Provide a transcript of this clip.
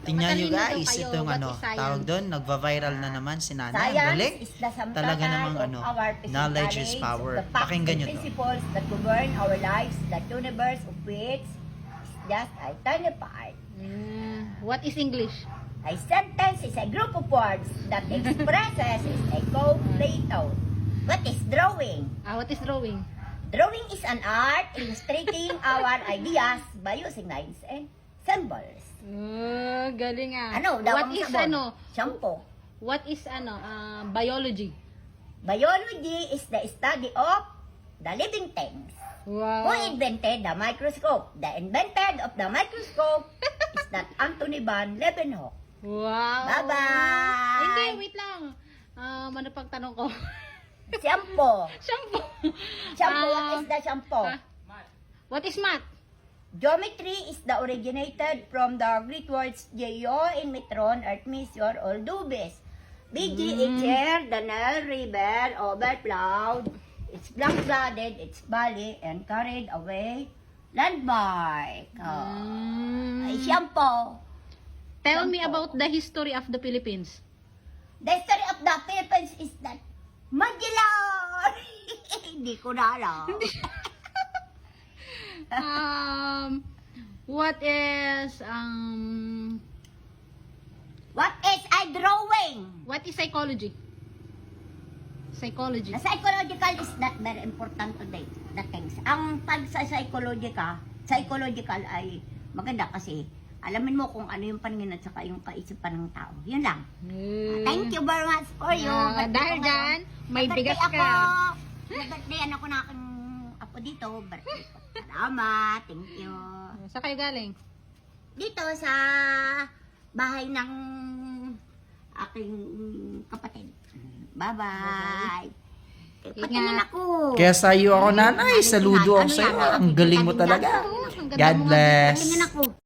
Tingnan nyo Matalino daw guys, kayo. itong What ano, is science? tawag doon, nagva-viral na naman si Nanay. Ang Science galing. is the sum Talaga total namang of ano, our present knowledge is knowledge, power. the facts Pakinggan and nyo to. principles that govern our lives, that universe of which is just a tiny part. What is English? A sentence is a group of words that expresses a complete thought. What is drawing? What is drawing? Drawing is an art illustrating our ideas by using lines and symbols. Galing ah. Ano? Daw What ang is sabon? ano? Shampoo. What is biology? Biology is the study of the living things. Wow. Who invented the microscope? The inventor of the microscope is that Anthony van Leeuwenhoek. Wow. Bye-bye! Hindi, wait lang. Ano pang tanong ko? Shampoo. Shampoo. Shampoo, what is the shampoo? What is math? Geometry is the originated from the Greek words geo in metron, earth measure, or dubis. BG is here, the Nile River overflowed. It's black-flooded, its valley, and carried away landmark. Ay, shampoo. Tell me Shampoo. about the history of the Philippines. The story of the Philippines is that Magellan! Hindi ko na alam. What is What is a drawing? what is psychology? Psychology. The psychological is not very important today. The things. Ang pag sa psychological ay maganda kasi alamin mo kung ano yung paningin at saka yung kaisipan ng tao. Yun lang. Thank you very much for you. Dahil dyan, may bigas ka. Birthday ako na aking apo dito. Birthday ko. Salamat. Thank you. Saan kayo galing? Dito sa bahay ng aking kapatid. Bye-bye. Patingin ako. Kaya sa iyo ako, Nanay. Saludo ako Ano sa iyo. yan? Ang galing mo talaga. God bless. Patingin ako.